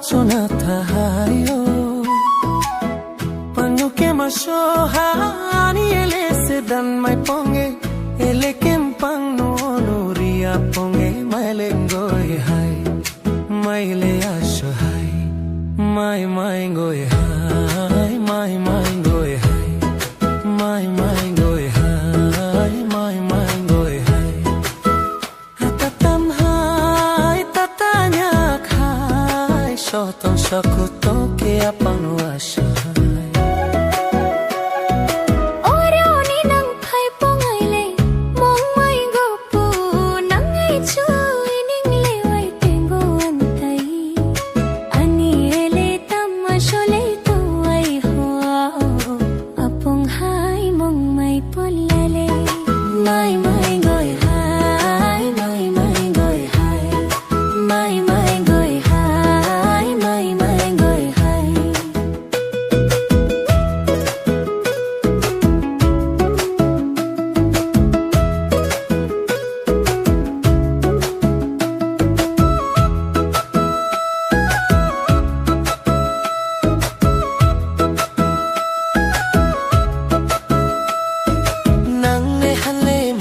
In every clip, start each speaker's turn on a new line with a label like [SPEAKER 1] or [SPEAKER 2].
[SPEAKER 1] chona thayo panu ke mashoha ani ele se dan mai ponge ele kem pang no ria ponge mai lengoy hai mai le asho hai mai goy hai mai goy hai mai goy hai mai goy hai tatam hai tatanya khai shotong shakuto ke apang asho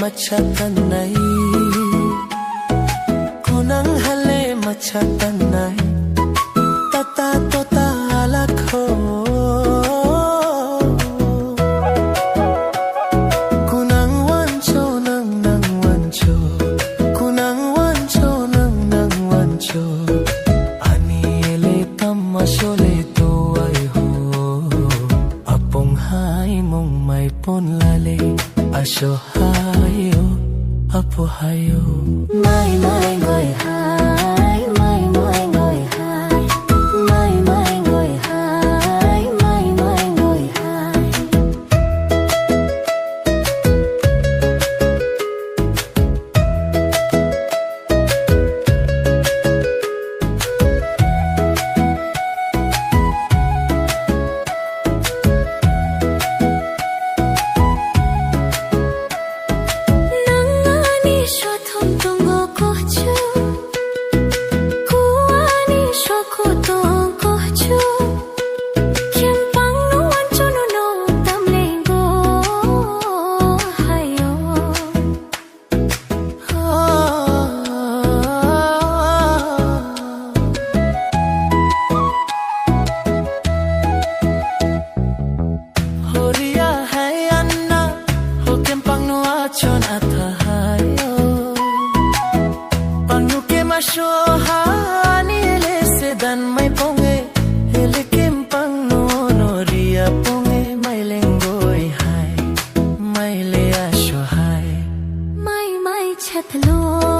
[SPEAKER 1] machatanay kunang hale machatanay tatato talak ho kunang wancho nang wancho kunang wancho nang wancho ani ele tamashole to ay ho apong hai mong may ponlale asho hayo apo hayo mai goy hai mai goy hai mai goy hai mai goy hai Shohani ele se dan mai ponge ele kem pang no ria ponge mai lengoy hai mai le asho hai mai chatlo